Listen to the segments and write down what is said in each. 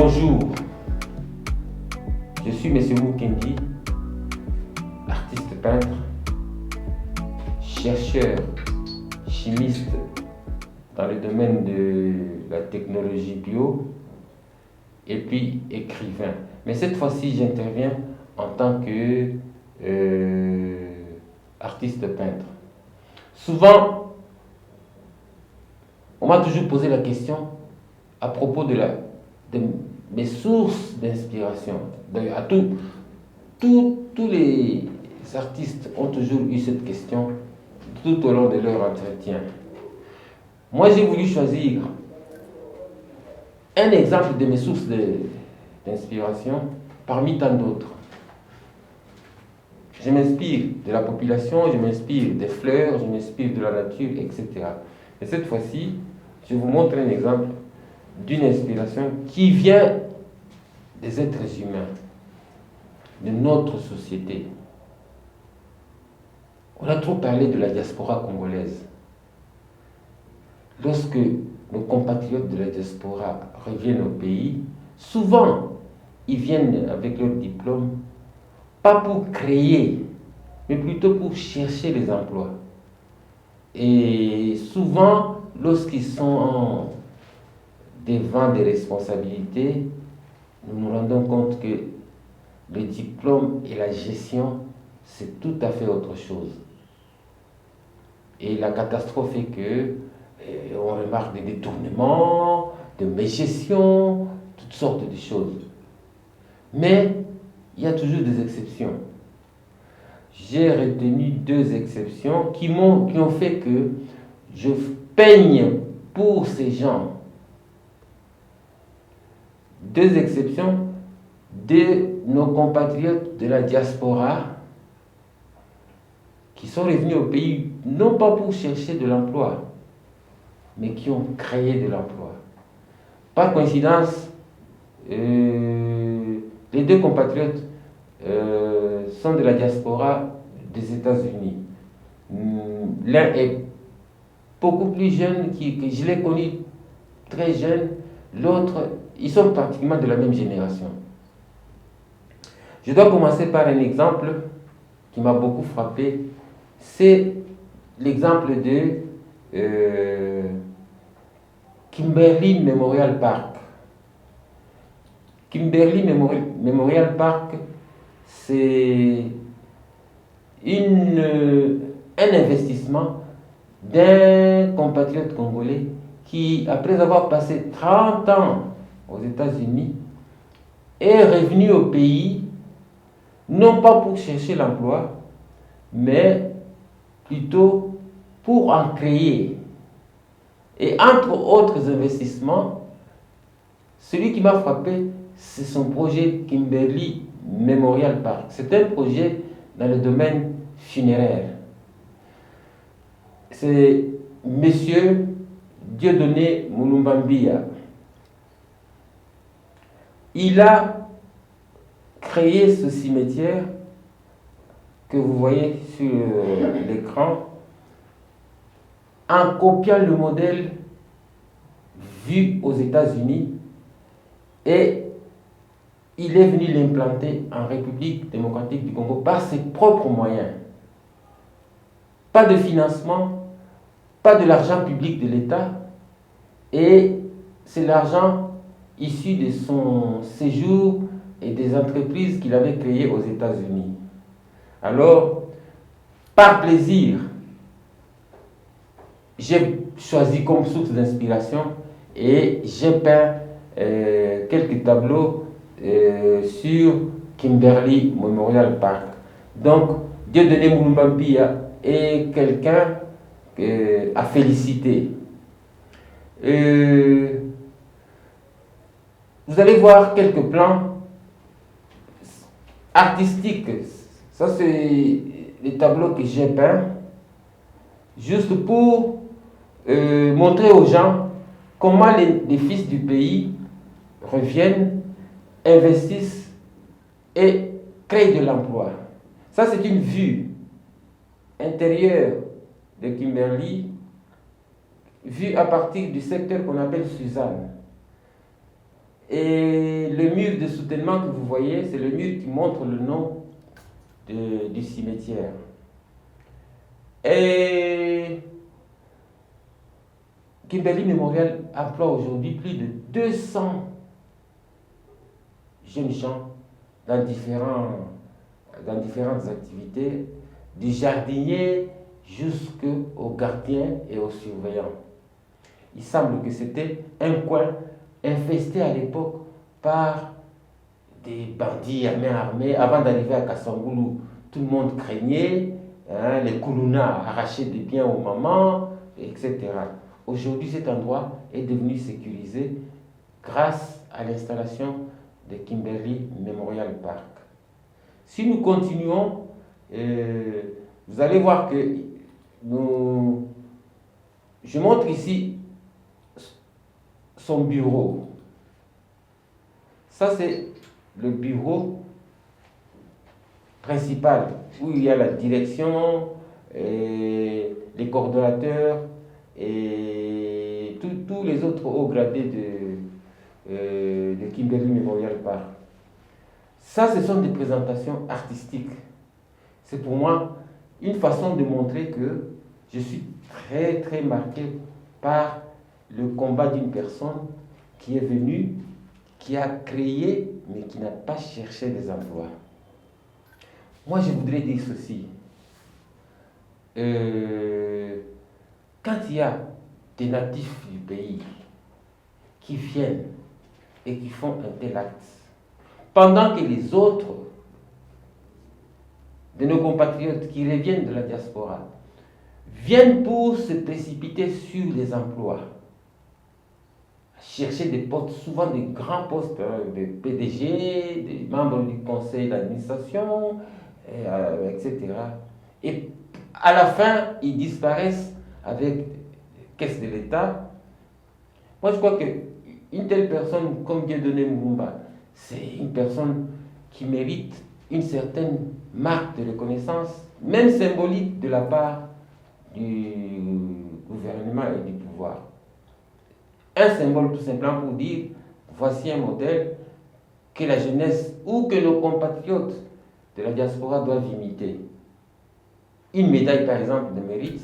Bonjour, je suis M. Mukendi, artiste peintre, chercheur, chimiste dans le domaine de la technologie bio et puis écrivain. Mais cette fois-ci, j'interviens en tant que artiste peintre. Souvent, on m'a toujours posé la question à propos de mes sources d'inspiration. Tous les artistes ont toujours eu cette question tout au long de leur entretien. Moi, j'ai voulu choisir un exemple de mes sources d'inspiration parmi tant d'autres. Je m'inspire de la population, je m'inspire des fleurs, je m'inspire de la nature, etc. Et cette fois-ci, je vous montre un exemple d'une inspiration qui vient des êtres humains, de notre société. On a trop parlé de la diaspora congolaise. Lorsque nos compatriotes de la diaspora reviennent au pays, souvent, ils viennent avec leur diplôme, pas pour créer, mais plutôt pour chercher les emplois. Et souvent, lorsqu'ils sont devant des responsabilités, nous nous rendons compte que le diplôme et la gestion, c'est tout à fait autre chose. Et la catastrophe est que on remarque des détournements, de mégestion, toutes sortes de choses. Mais il y a toujours des exceptions. J'ai retenu deux exceptions qui ont fait que je peigne pour ces gens. Deux exceptions de nos compatriotes de la diaspora qui sont revenus au pays non pas pour chercher de l'emploi, mais qui ont créé de l'emploi. Par coïncidence, les deux compatriotes sont de la diaspora des États-Unis. L'un est beaucoup plus jeune, que je l'ai connu très jeune, l'autre, ils sont pratiquement de la même génération. Je dois commencer par un exemple qui m'a beaucoup frappé. C'est l'exemple de Kimberley Memorial Park. Kimberley Memorial Park, c'est un investissement d'un compatriote congolais qui, après avoir passé 30 ans aux États-Unis, est revenu au pays, non pas pour chercher l'emploi, mais plutôt pour en créer. Et entre autres investissements, celui qui m'a frappé, c'est son projet Kimberley Memorial Park. C'est un projet dans le domaine funéraire. C'est Monsieur Dieudonné Mulumbambia. Il a créé ce cimetière que vous voyez sur l'écran en copiant le modèle vu aux États-Unis et il est venu l'implanter en République démocratique du Congo par ses propres moyens. Pas de financement, pas de l'argent public de l'État, et c'est l'argent issu de son séjour et des entreprises qu'il avait créées aux États-Unis. Alors, par plaisir, j'ai choisi comme source d'inspiration et j'ai peint quelques tableaux sur Kimberley Memorial Park. Donc, Dieudonné Mulumbambia est quelqu'un à féliciter. Vous allez voir quelques plans artistiques. Ça, c'est les tableaux que j'ai peints, juste pour montrer aux gens comment les fils du pays reviennent, investissent et créent de l'emploi. Ça, c'est une vue intérieure de Kimberley, vue à partir du secteur qu'on appelle Suzanne. Et le mur de soutènement que vous voyez, c'est le mur qui montre le nom du cimetière. Et Kimberley Memorial emploie aujourd'hui plus de 200 jeunes gens dans différentes activités, du jardinier jusqu'aux gardiens et aux surveillants. Il semble que c'était un coin infesté à l'époque par des bandits à main armée. Avant d'arriver à Kassangoulou, tout le monde craignait, les Koulouna arrachaient des biens aux mamans, etc. Aujourd'hui, cet endroit est devenu sécurisé grâce à l'installation de Kimberley Memorial Park. Si nous continuons, vous allez voir que je montre ici son bureau. Ça, c'est le bureau principal où il y a la direction, et les coordonnateurs et tous les autres hauts gradés de Kimberley Memorial Park. Ça, ce sont des présentations artistiques. C'est pour moi une façon de montrer que je suis très très marqué par le combat d'une personne qui est venue, qui a créé, mais qui n'a pas cherché des emplois. Moi, je voudrais dire ceci. Quand il y a des natifs du pays qui viennent et qui font un tel acte, pendant que les autres de nos compatriotes qui reviennent de la diaspora viennent pour se précipiter sur les emplois, chercher des postes, souvent des grands postes, de PDG, des membres du conseil d'administration, etc. Et à la fin, ils disparaissent avec caisse de l'État. Moi, je crois qu'une telle personne comme Dieudonné Moumoumba, c'est une personne qui mérite une certaine marque de reconnaissance, même symbolique, de la part du gouvernement et du pouvoir. Un symbole tout simplement pour dire, voici un modèle que la jeunesse ou que nos compatriotes de la diaspora doivent imiter. Une médaille, par exemple, de mérite,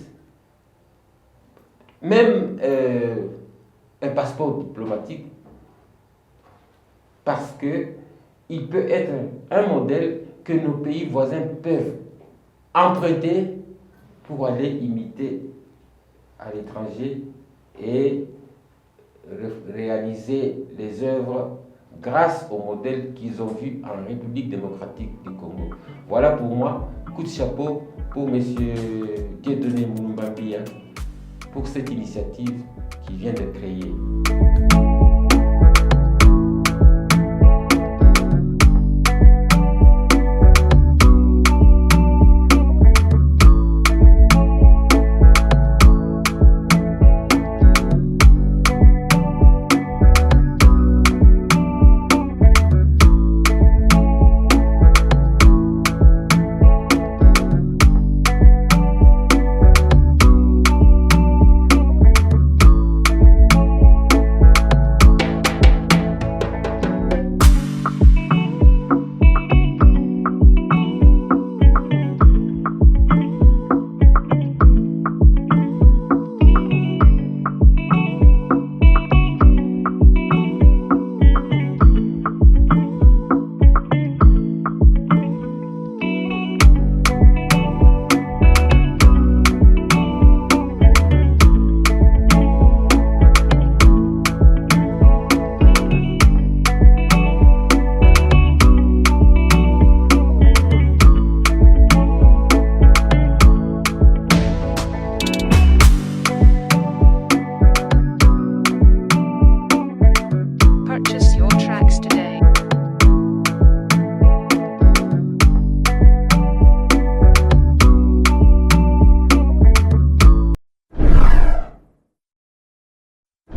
même un passeport diplomatique, parce qu'il peut être un modèle que nos pays voisins peuvent emprunter pour aller imiter à l'étranger et réaliser les œuvres grâce au modèle qu'ils ont vu en République démocratique du Congo. Voilà pour moi, coup de chapeau pour M. Dieudonné Moumoumba pour cette initiative qu'il vient de créer.